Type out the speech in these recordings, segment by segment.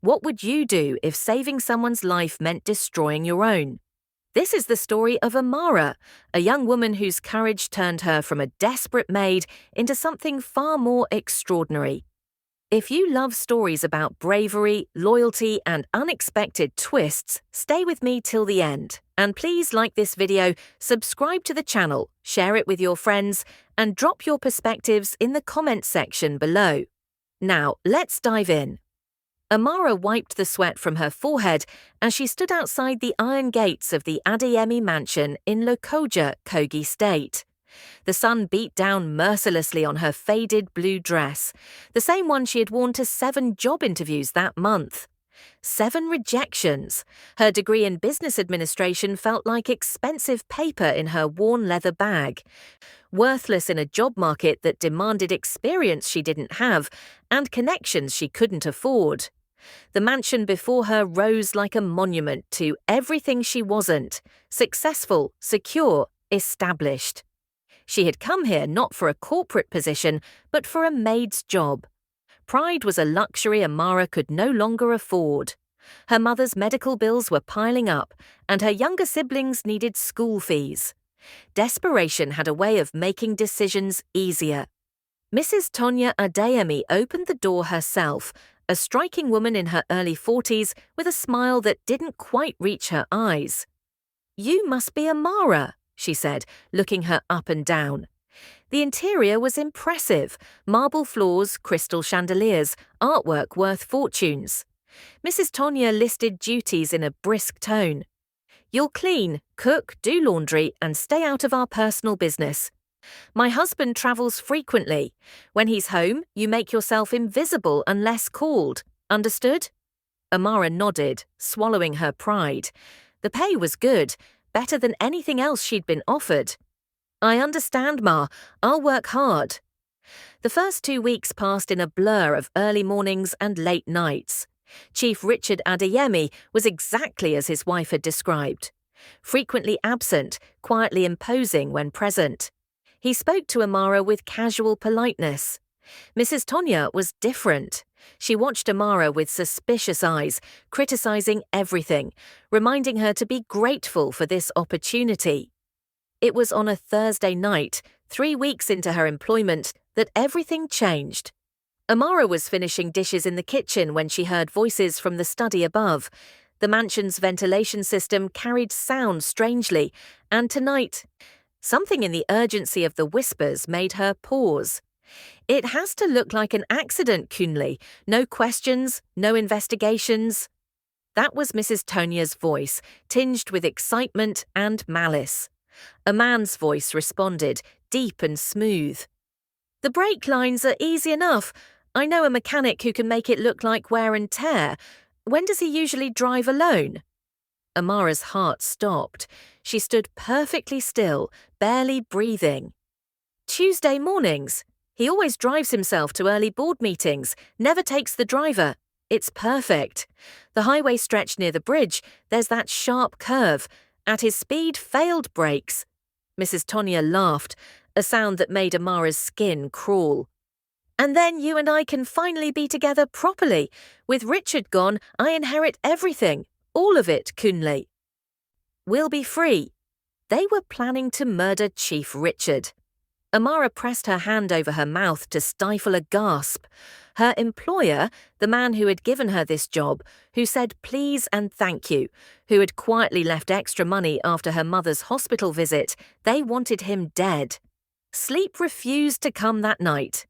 What would you do if saving someone's life meant destroying your own? This is the story of Amara, a young woman whose courage turned her from a desperate maid into something far more extraordinary. If you love stories about bravery, loyalty, and unexpected twists, stay with me till the end. And please like this video, subscribe to the channel, share it with your friends, and drop your perspectives in the comments section below. Now, let's dive in. Amara wiped the sweat from her forehead as she stood outside the iron gates of the Adeyemi mansion in Lokoja, Kogi State. The sun beat down mercilessly on her faded blue dress, the same one she had worn to 7 job interviews that month. 7 rejections. Her degree in business administration felt like expensive paper in her worn leather bag. Worthless in a job market that demanded experience she didn't have and connections she couldn't afford. The mansion before her rose like a monument to everything she wasn't: successful, secure, established. She had come here not for a corporate position, but for a maid's job. Pride was a luxury Amara could no longer afford. Her mother's medical bills were piling up, and her younger siblings needed school fees. Desperation had a way of making decisions easier. Mrs. Tonya Adeyemi opened the door herself, a striking woman in her early 40s with a smile that didn't quite reach her eyes. "You must be Amara," she said, looking her up and down. The interior was impressive: marble floors, crystal chandeliers, artwork worth fortunes. Mrs. Tonya listed duties in a brisk tone. "You'll clean, cook, do laundry, and stay out of our personal business. My husband travels frequently. When he's home, you make yourself invisible unless called. Understood?" Amara nodded, swallowing her pride. The pay was good, better than anything else she'd been offered. "I understand, Ma. I'll work hard." The first 2 weeks passed in a blur of early mornings and late nights. Chief Richard Adeyemi was exactly as his wife had described. Frequently absent, quietly imposing when present. He spoke to Amara with casual politeness. Mrs. Tonya was different. She watched Amara with suspicious eyes, criticizing everything, reminding her to be grateful for this opportunity. It was on a Thursday night, 3 weeks into her employment, that everything changed. Amara was finishing dishes in the kitchen when she heard voices from the study above. The mansion's ventilation system carried sound strangely, and tonight, something in the urgency of the whispers made her pause. "It has to look like an accident, Kunle. No questions, no investigations." That was Mrs. Tonya's voice, tinged with excitement and malice. A man's voice responded, deep and smooth. "The brake lines are easy enough. I know a mechanic who can make it look like wear and tear. When does he usually drive alone?" Amara's heart stopped. She stood perfectly still, barely breathing. "Tuesday mornings. He always drives himself to early board meetings, never takes the driver. It's perfect. The highway stretch near the bridge, there's that sharp curve. At his speed, failed brakes." Mrs. Tonya laughed, a sound that made Amara's skin crawl. "And then you and I can finally be together properly. With Richard gone, I inherit everything. All of it, Kunle. We'll be free." They were planning to murder Chief Richard. Amara pressed her hand over her mouth to stifle a gasp. Her employer, the man who had given her this job, who said please and thank you, who had quietly left extra money after her mother's hospital visit, they wanted him dead. Sleep refused to come that night.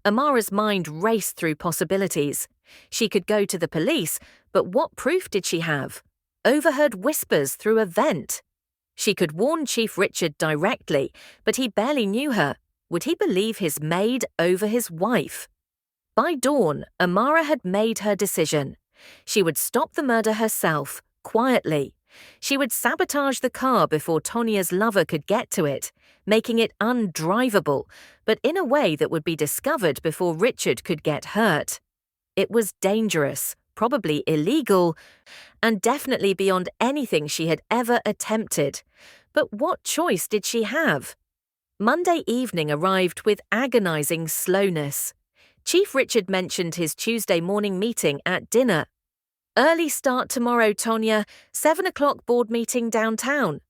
Amara's mind raced through possibilities. She could go to the police, but what proof did she have? Overheard whispers through a vent. She could warn Chief Richard directly, but he barely knew her. Would he believe his maid over his wife? By dawn, Amara had made her decision. She would stop the murder herself, quietly. She would sabotage the car before Tonya's lover could get to it, making it undrivable, but in a way that would be discovered before Richard could get hurt. It was dangerous, probably illegal, and definitely beyond anything she had ever attempted. But what choice did she have? Monday evening arrived with agonizing slowness. Chief Richard mentioned his Tuesday morning meeting at dinner. Early start tomorrow, Tonya. 7 o'clock board meeting downtown.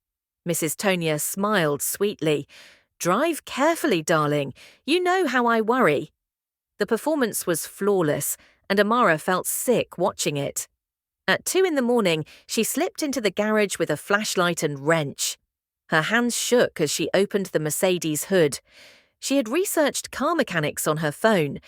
Mrs. Tonya smiled sweetly. Drive carefully, darling. You know how I worry. The performance was flawless, and Amara felt sick watching it. At 2 in the morning, she slipped into the garage with a flashlight and wrench. Her hands shook as she opened the Mercedes hood. She had researched car mechanics on her phone.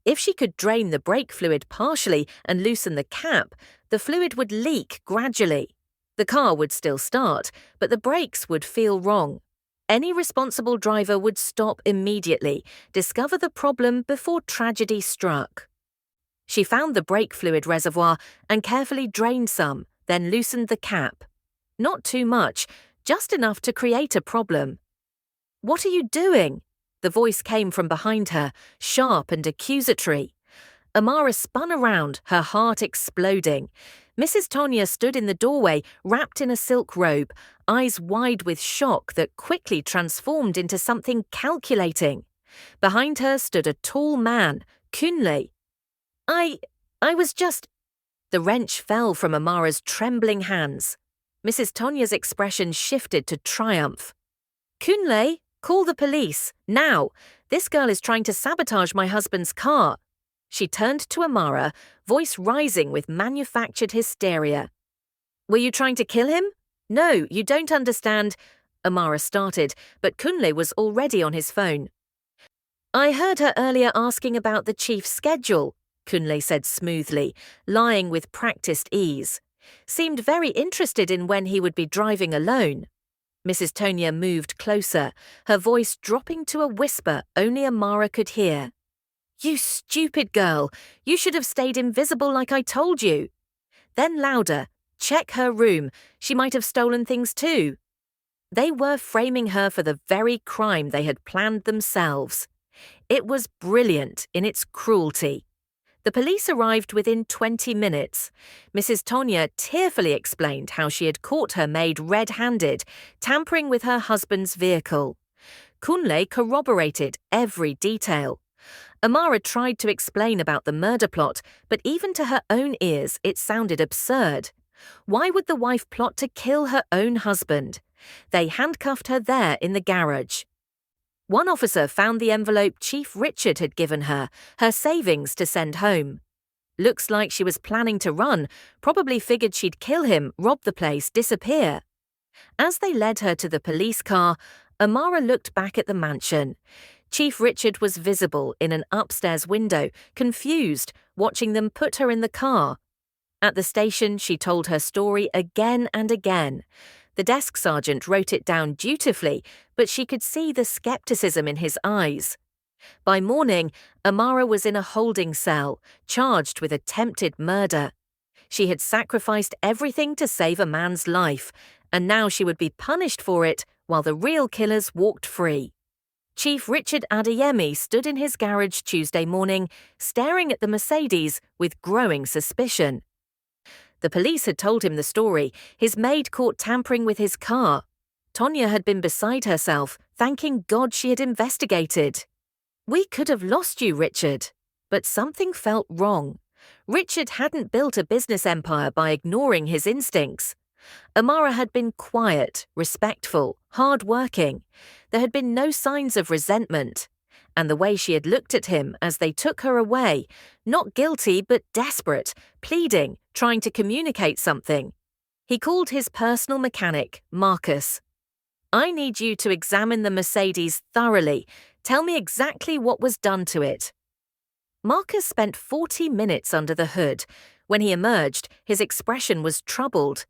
If she could drain the brake fluid partially and loosen the cap, the fluid would leak gradually. The car would still start, but the brakes would feel wrong. Any responsible driver would stop immediately, discover the problem before tragedy struck. She found the brake fluid reservoir and carefully drained some, then loosened the cap. Not too much, just enough to create a problem. "What are you doing?" The voice came from behind her, sharp and accusatory. Amara spun around, her heart exploding. Mrs. Tonya stood in the doorway, wrapped in a silk robe, eyes wide with shock that quickly transformed into something calculating. Behind her stood a tall man, Kunle. I was just... The wrench fell from Amara's trembling hands. Mrs. Tonya's expression shifted to triumph. "Kunle, call the police, now. This girl is trying to sabotage my husband's car." She turned to Amara, voice rising with manufactured hysteria. "Were you trying to kill him?" "No, you don't understand," Amara started, but Kunle was already on his phone. "I heard her earlier asking about the chief's schedule," Kunle said smoothly, lying with practiced ease. "Seemed very interested in when he would be driving alone." Mrs. Tonya moved closer, her voice dropping to a whisper only Amara could hear. "You stupid girl! You should have stayed invisible like I told you." Then louder, "Check her room. She might have stolen things too." They were framing her for the very crime they had planned themselves. It was brilliant in its cruelty. The police arrived within 20 minutes. Mrs. Tonya tearfully explained how she had caught her maid red-handed, tampering with her husband's vehicle. Kunle corroborated every detail. Amara tried to explain about the murder plot, but even to her own ears it sounded absurd. Why would the wife plot to kill her own husband? They handcuffed her there in the garage. One officer found the envelope Chief Richard had given her, her savings to send home. Looks like she was planning to run, probably figured she'd kill him, rob the place, disappear. As they led her to the police car, Amara looked back at the mansion. Chief Richard was visible in an upstairs window, confused, watching them put her in the car. At the station, she told her story again and again. The desk sergeant wrote it down dutifully, but she could see the skepticism in his eyes. By morning, Amara was in a holding cell, charged with attempted murder. She had sacrificed everything to save a man's life, and now she would be punished for it while the real killers walked free. Chief Richard Adeyemi stood in his garage Tuesday morning, staring at the Mercedes with growing suspicion. The police had told him the story, his maid caught tampering with his car. Tonya had been beside herself, thanking God she had investigated. "We could have lost you, Richard." But something felt wrong. Richard hadn't built a business empire by ignoring his instincts. Amara had been quiet, respectful, hard-working. There had been no signs of resentment. And the way she had looked at him as they took her away, not guilty but desperate, pleading, trying to communicate something. He called his personal mechanic, Marcus. "I need you to examine the Mercedes thoroughly. Tell me exactly what was done to it." Marcus spent 40 minutes under the hood. When he emerged, his expression was troubled.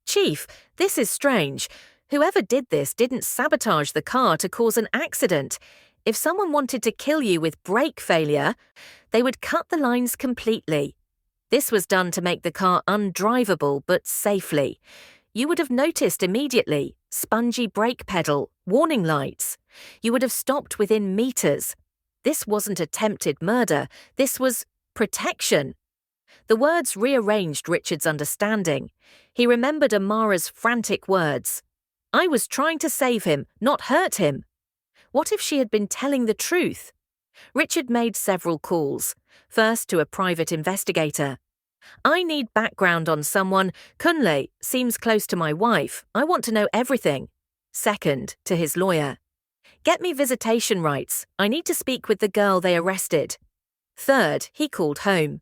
"Chief, this is strange. Whoever did this didn't sabotage the car to cause an accident. If someone wanted to kill you with brake failure, they would cut the lines completely. This was done to make the car undrivable but safely. You would have noticed immediately, spongy brake pedal, warning lights. You would have stopped within meters. This wasn't attempted murder, this was protection." The words rearranged Richard's understanding. He remembered Amara's frantic words. "I was trying to save him, not hurt him." What if she had been telling the truth? Richard made several calls, first to a private investigator. I need background on someone. Kunle seems close to my wife. I want to know everything. Second, to his lawyer. Get me visitation rights. I need to speak with the girl they arrested. Third, he called home.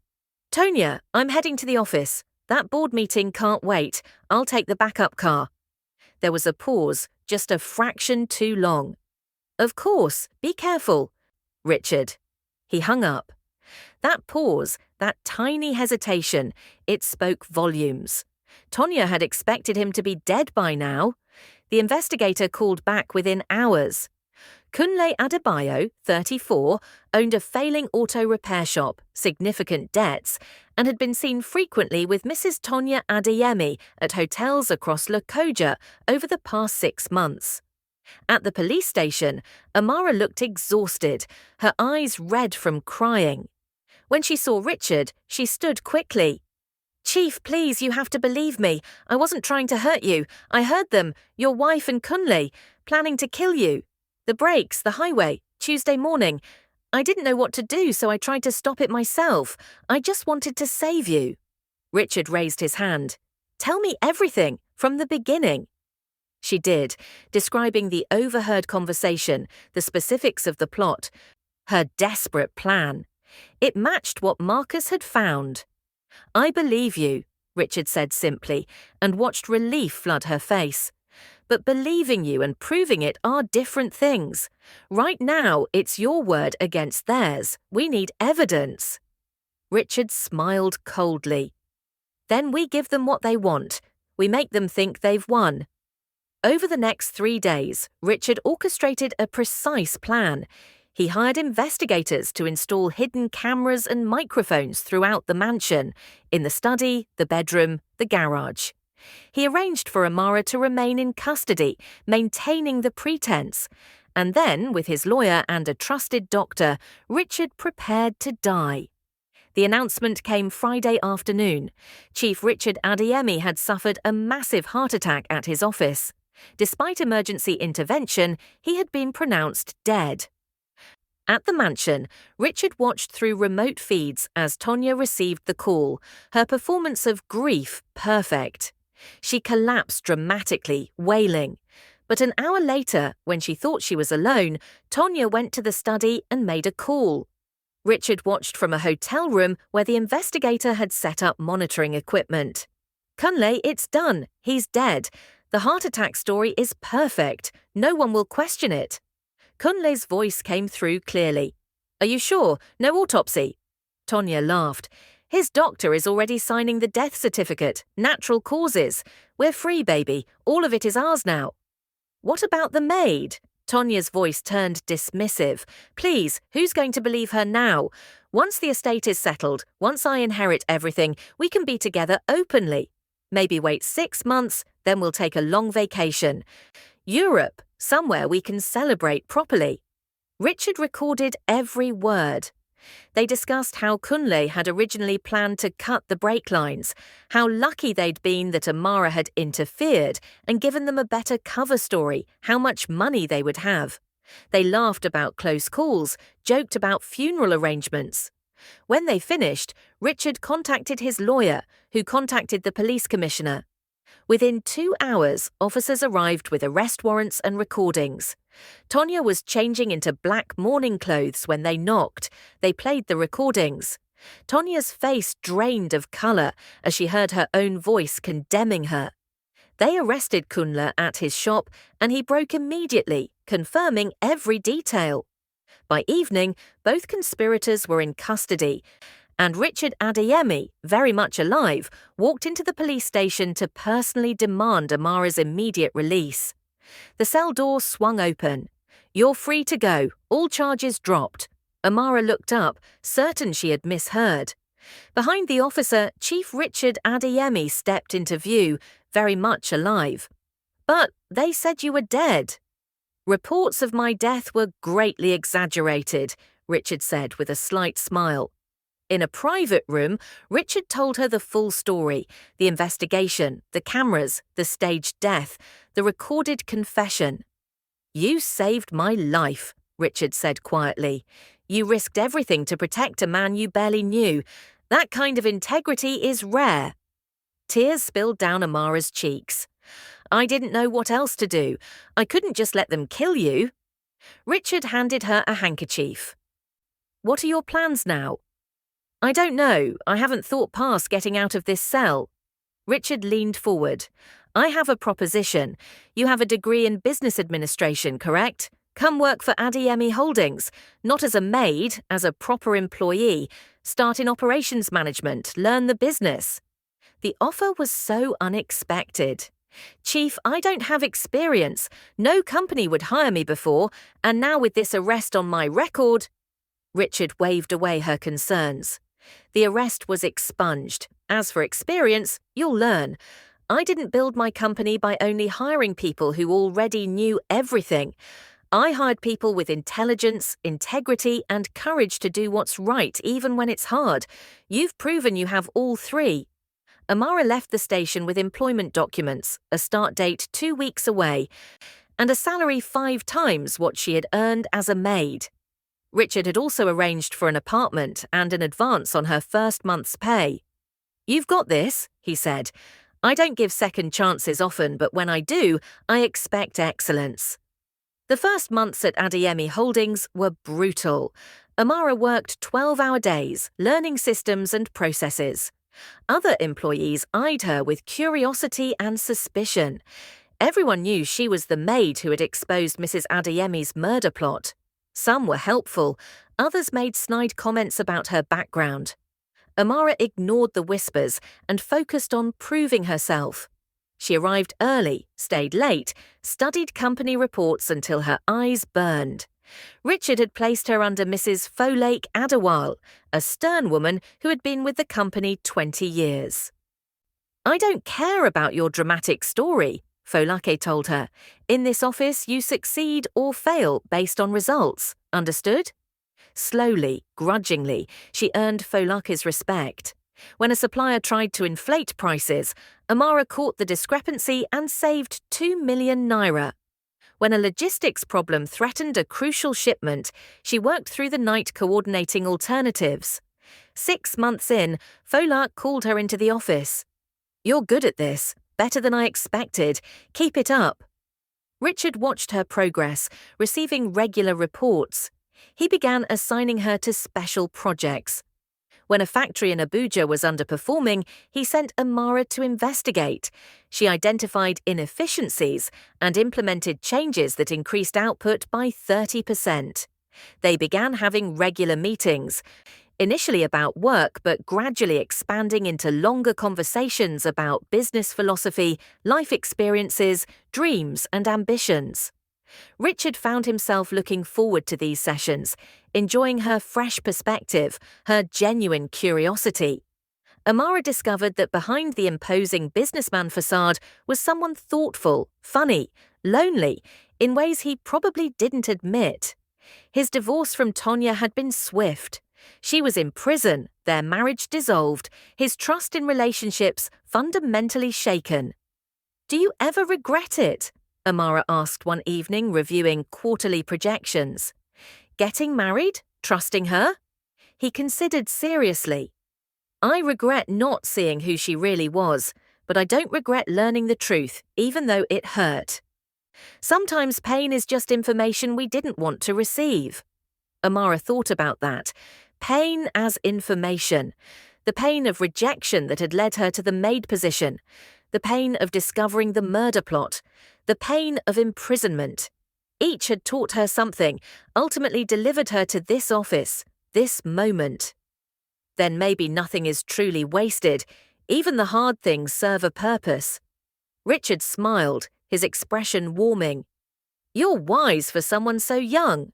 Tonya, I'm heading to the office. That board meeting can't wait. I'll take the backup car. There was a pause, just a fraction too long. Of course, be careful. Richard. He hung up. That pause, that tiny hesitation, it spoke volumes. Tonya had expected him to be dead by now. The investigator called back within hours. Kunle Adebayo, 34, owned a failing auto repair shop, significant debts, and had been seen frequently with Mrs. Tonya Adeyemi at hotels across Lokoja over the past 6 months. At the police station, Amara looked exhausted, her eyes red from crying. When she saw Richard, she stood quickly. Chief, please, you have to believe me. I wasn't trying to hurt you. I heard them, your wife and Kunle, planning to kill you. The brakes, the highway, Tuesday morning. I didn't know what to do, so I tried to stop it myself. I just wanted to save you. Richard raised his hand. Tell me everything, from the beginning. She did, describing the overheard conversation, the specifics of the plot, her desperate plan. It matched what Marcus had found. I believe you, Richard said simply, and watched relief flood her face. But believing you and proving it are different things. Right now, it's your word against theirs. We need evidence. Richard smiled coldly. Then we give them what they want. We make them think they've won. Over the next 3 days, Richard orchestrated a precise plan. He hired investigators to install hidden cameras and microphones throughout the mansion, in the study, the bedroom, the garage. He arranged for Amara to remain in custody, maintaining the pretense. And then, with his lawyer and a trusted doctor, Richard prepared to die. The announcement came Friday afternoon. Chief Richard Adeyemi had suffered a massive heart attack at his office. Despite emergency intervention, he had been pronounced dead. At the mansion, Richard watched through remote feeds as Tonya received the call, her performance of grief perfect. She collapsed dramatically, wailing. But an hour later, when she thought she was alone, Tonya went to the study and made a call. Richard watched from a hotel room where the investigator had set up monitoring equipment. Kunle, it's done. He's dead. The heart attack story is perfect. No one will question it. Kunle's voice came through clearly. Are you sure? No autopsy? Tonya laughed. His doctor is already signing the death certificate. Natural causes. We're free, baby. All of it is ours now. What about the maid? Tonya's voice turned dismissive. Please, who's going to believe her now? Once the estate is settled, once I inherit everything, we can be together openly. Maybe wait 6 months, then we'll take a long vacation. Europe, somewhere we can celebrate properly. Richard recorded every word. They discussed how Kunle had originally planned to cut the brake lines, how lucky they'd been that Amara had interfered and given them a better cover story, how much money they would have. They laughed about close calls, joked about funeral arrangements. When they finished, Richard contacted his lawyer, who contacted the police commissioner. Within 2 hours, officers arrived with arrest warrants and recordings. Tonya was changing into black mourning clothes when they knocked. They played the recordings. Tonya's face drained of colour as she heard her own voice condemning her. They arrested Kunle at his shop and he broke immediately, confirming every detail. By evening, both conspirators were in custody, and Richard Adeyemi, very much alive, walked into the police station to personally demand Amara's immediate release. The cell door swung open. You're free to go, all charges dropped. Amara looked up, certain she had misheard. Behind the officer, Chief Richard Adeyemi stepped into view, very much alive. But they said you were dead. Reports of my death were greatly exaggerated, Richard said with a slight smile. In a private room, Richard told her the full story, the investigation, the cameras, the staged death, the recorded confession. You saved my life, Richard said quietly. You risked everything to protect a man you barely knew. That kind of integrity is rare. Tears spilled down Amara's cheeks. I didn't know what else to do. I couldn't just let them kill you. Richard handed her a handkerchief. What are your plans now? I don't know. I haven't thought past getting out of this cell. Richard leaned forward. I have a proposition. You have a degree in business administration, correct? Come work for Adeyemi Holdings, not as a maid, as a proper employee. Start in operations management, learn the business. The offer was so unexpected. Chief, I don't have experience. No company would hire me before, and now with this arrest on my record. Richard waved away her concerns. The arrest was expunged. As for experience, you'll learn. I didn't build my company by only hiring people who already knew everything. I hired people with intelligence, integrity, and courage to do what's right even when it's hard. You've proven you have all three. Amara left the station with employment documents, a start date 2 weeks away, and a salary 5 times what she had earned as a maid. Richard had also arranged for an apartment and an advance on her first month's pay. You've got this, he said. I don't give second chances often, but when I do, I expect excellence. The first months at Adeyemi Holdings were brutal. Amara worked 12-hour days, learning systems and processes. Other employees eyed her with curiosity and suspicion. Everyone knew she was the maid who had exposed Mrs. Adeyemi's murder plot. Some were helpful, others made snide comments about her background. Amara ignored the whispers and focused on proving herself. She arrived early, stayed late, studied company reports until her eyes burned. Richard had placed her under Mrs. Folake Adewale, a stern woman who had been with the company 20 years. I don't care about your dramatic story, Folake told her. In this office, you succeed or fail based on results. Understood? Slowly, grudgingly, she earned Folake's respect. When a supplier tried to inflate prices, Amara caught the discrepancy and saved 2 million naira. When a logistics problem threatened a crucial shipment, she worked through the night coordinating alternatives. 6 months in, Folake called her into the office. You're good at this, better than I expected. Keep it up. Richard watched her progress, receiving regular reports. He began assigning her to special projects. When a factory in Abuja was underperforming, he sent Amara to investigate. She identified inefficiencies and implemented changes that increased output by 30%. They began having regular meetings, initially about work but gradually expanding into longer conversations about business philosophy, life experiences, dreams and ambitions. Richard found himself looking forward to these sessions, enjoying her fresh perspective, her genuine curiosity. Amara discovered that behind the imposing businessman facade was someone thoughtful, funny, lonely, in ways he probably didn't admit. His divorce from Tonya had been swift. She was in prison, their marriage dissolved, his trust in relationships fundamentally shaken. Do you ever regret it? Amara asked one evening, reviewing quarterly projections. Getting married? Trusting her? He considered seriously. I regret not seeing who she really was, but I don't regret learning the truth, even though it hurt. Sometimes pain is just information we didn't want to receive. Amara thought about that. Pain as information. The pain of rejection that had led her to the maid position. The pain of discovering the murder plot. The pain of imprisonment. Each had taught her something, ultimately delivered her to this office, this moment. Then maybe nothing is truly wasted. Even the hard things serve a purpose. Richard smiled, his expression warming. You're wise for someone so young.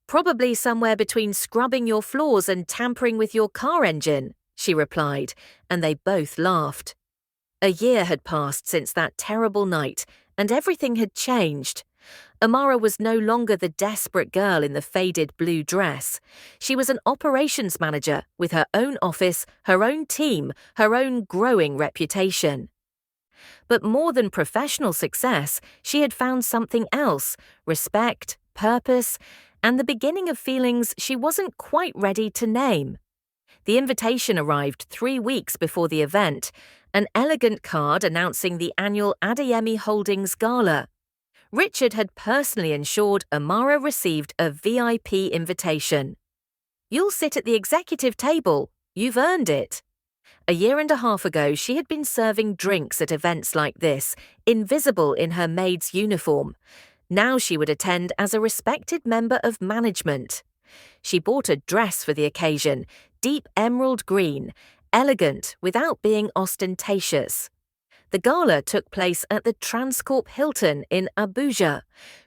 Probably somewhere between scrubbing your floors and tampering with your car engine, she replied, and they both laughed. A year had passed since that terrible night, and everything had changed. Amara was no longer the desperate girl in the faded blue dress. She was an operations manager with her own office, her own team, her own growing reputation. But more than professional success, she had found something else: respect, purpose, and the beginning of feelings she wasn't quite ready to name. The invitation arrived 3 weeks before the event, an elegant card announcing the annual Adeyemi Holdings Gala. Richard had personally ensured Amara received a VIP invitation. "You'll sit at the executive table. You've earned it." A year and a half ago, she had been serving drinks at events like this, invisible in her maid's uniform. Now she would attend as a respected member of management. She bought a dress for the occasion, deep emerald green, elegant without being ostentatious. The gala took place at the Transcorp Hilton in Abuja.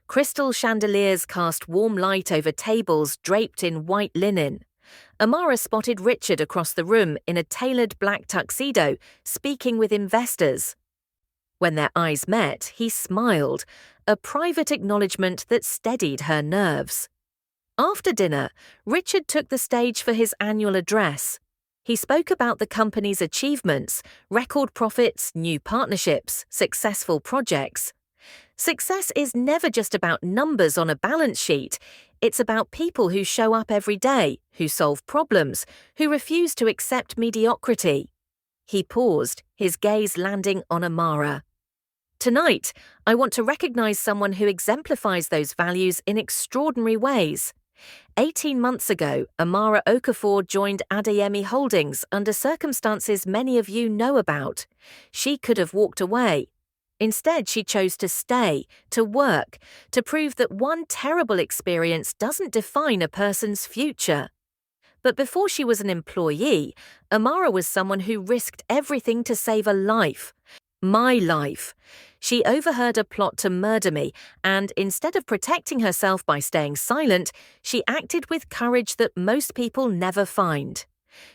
Crystal chandeliers cast warm light over tables draped in white linen. Amara spotted Richard across the room in a tailored black tuxedo, speaking with investors. When their eyes met, he smiled, a private acknowledgement that steadied her nerves. After dinner, Richard took the stage for his annual address. He spoke about the company's achievements, record profits, new partnerships, successful projects. Success is never just about numbers on a balance sheet. It's about people who show up every day, who solve problems, who refuse to accept mediocrity. He paused, his gaze landing on Amara. "Tonight, I want to recognize someone who exemplifies those values in extraordinary ways. 18 months ago, Amara Okafor joined Adeyemi Holdings under circumstances many of you know about. She could have walked away. Instead, she chose to stay, to work, to prove that one terrible experience doesn't define a person's future. But before she was an employee, Amara was someone who risked everything to save a life. My life. She overheard a plot to murder me, and instead of protecting herself by staying silent, she acted with courage that most people never find.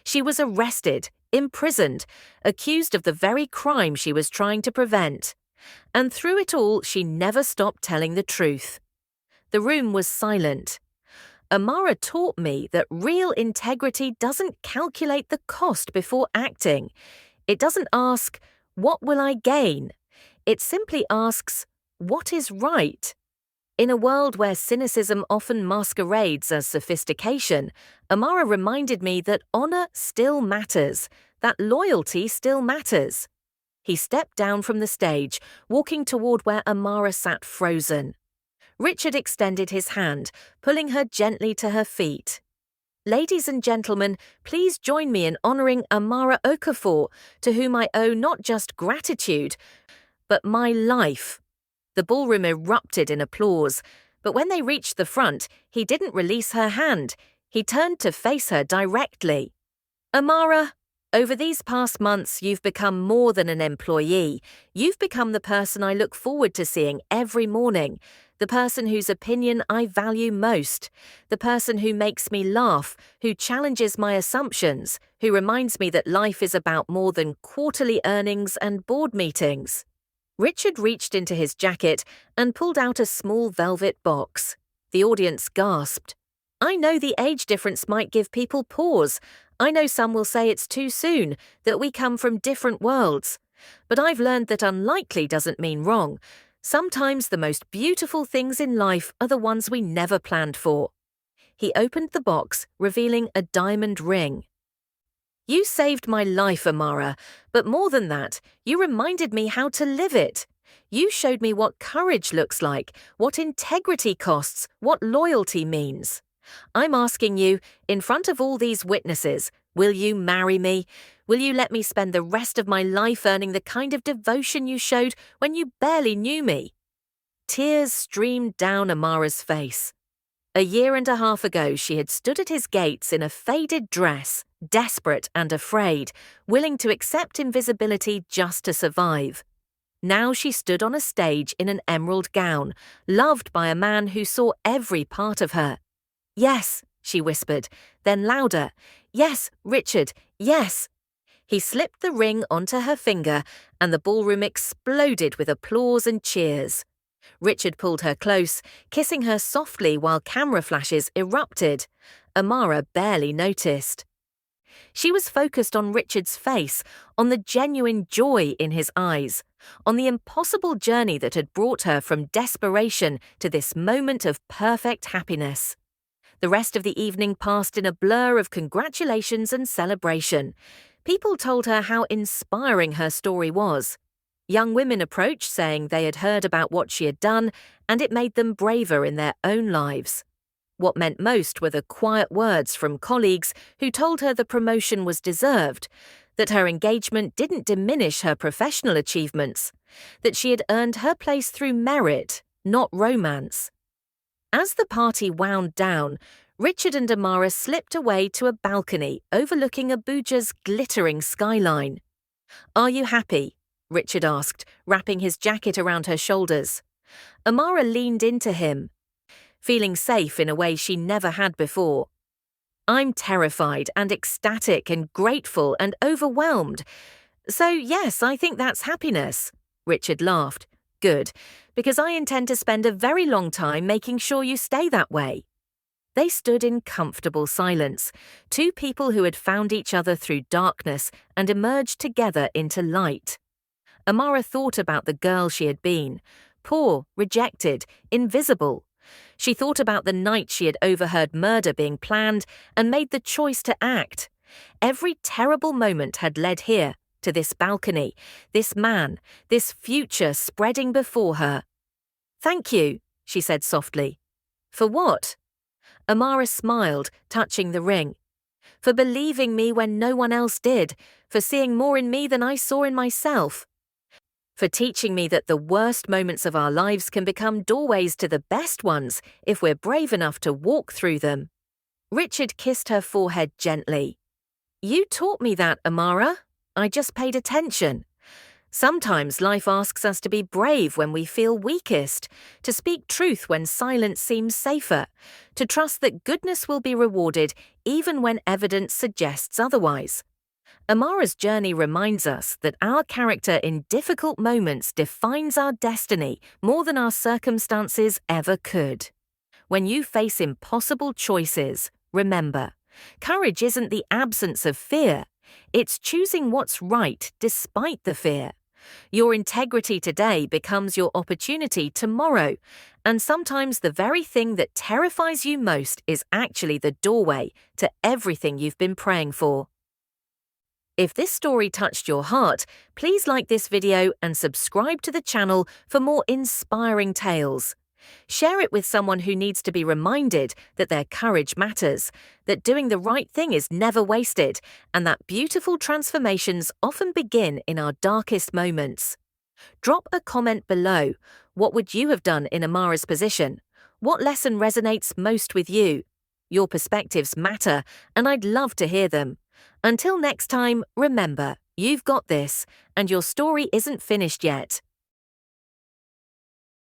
She was arrested, imprisoned, accused of the very crime she was trying to prevent. And through it all, she never stopped telling the truth." The room was silent. Amara taught me that real integrity doesn't calculate the cost before acting. It doesn't ask, "What will I gain?" It simply asks, "What is right?" In a world where cynicism often masquerades as sophistication, Amara reminded me that honor still matters, that loyalty still matters. He stepped down from the stage, walking toward where Amara sat frozen. Richard extended his hand, pulling her gently to her feet. "Ladies and gentlemen, please join me in honoring Amara Okafor, to whom I owe not just gratitude, but my life." The ballroom erupted in applause, but when they reached the front, he didn't release her hand. He turned to face her directly. "Amara, over these past months, you've become more than an employee. You've become the person I look forward to seeing every morning, the person whose opinion I value most, the person who makes me laugh, who challenges my assumptions, who reminds me that life is about more than quarterly earnings and board meetings." Richard reached into his jacket and pulled out a small velvet box. The audience gasped. "I know the age difference might give people pause. I know some will say it's too soon, that we come from different worlds. But I've learned that unlikely doesn't mean wrong. Sometimes the most beautiful things in life are the ones we never planned for." He opened the box, revealing a diamond ring. "You saved my life, Amara, but more than that, you reminded me how to live it. You showed me what courage looks like, what integrity costs, what loyalty means. I'm asking you, in front of all these witnesses, will you marry me? Will you let me spend the rest of my life earning the kind of devotion you showed when you barely knew me?" Tears streamed down Amara's face. A year and a half ago, she had stood at his gates in a faded dress, desperate and afraid, willing to accept invisibility just to survive. Now she stood on a stage in an emerald gown, loved by a man who saw every part of her. "Yes," she whispered, then louder, "Yes, Richard, yes." He slipped the ring onto her finger, and the ballroom exploded with applause and cheers. Richard pulled her close, kissing her softly while camera flashes erupted. Amara barely noticed. She was focused on Richard's face, on the genuine joy in his eyes, on the impossible journey that had brought her from desperation to this moment of perfect happiness. The rest of the evening passed in a blur of congratulations and celebration. People told her how inspiring her story was. Young women approached saying they had heard about what she had done and it made them braver in their own lives. What meant most were the quiet words from colleagues who told her the promotion was deserved, that her engagement didn't diminish her professional achievements, that she had earned her place through merit, not romance. As the party wound down, Richard and Amara slipped away to a balcony overlooking Abuja's glittering skyline. "Are you happy?" Richard asked, wrapping his jacket around her shoulders. Amara leaned into him, feeling safe in a way she never had before. "I'm terrified and ecstatic and grateful and overwhelmed. So yes, I think that's happiness." Richard laughed. "Good, because I intend to spend a very long time making sure you stay that way." They stood in comfortable silence, two people who had found each other through darkness and emerged together into light. Amara thought about the girl she had been, poor, rejected, invisible. She thought about the night she had overheard murder being planned and made the choice to act. Every terrible moment had led here, to this balcony, this man, this future spreading before her. "Thank you," she said softly. "For what?" Amara smiled, touching the ring. "For believing me when no one else did, for seeing more in me than I saw in myself. For teaching me that the worst moments of our lives can become doorways to the best ones if we're brave enough to walk through them." Richard kissed her forehead gently. "You taught me that, Amara. I just paid attention. Sometimes life asks us to be brave when we feel weakest, to speak truth when silence seems safer, to trust that goodness will be rewarded even when evidence suggests otherwise." Amara's journey reminds us that our character in difficult moments defines our destiny more than our circumstances ever could. When you face impossible choices, remember, courage isn't the absence of fear, it's choosing what's right despite the fear. Your integrity today becomes your opportunity tomorrow, and sometimes the very thing that terrifies you most is actually the doorway to everything you've been praying for. If this story touched your heart, please like this video and subscribe to the channel for more inspiring tales. Share it with someone who needs to be reminded that their courage matters, that doing the right thing is never wasted, and that beautiful transformations often begin in our darkest moments. Drop a comment below. What would you have done in Amara's position? What lesson resonates most with you? Your perspectives matter, and I'd love to hear them. Until next time, remember, you've got this, and your story isn't finished yet.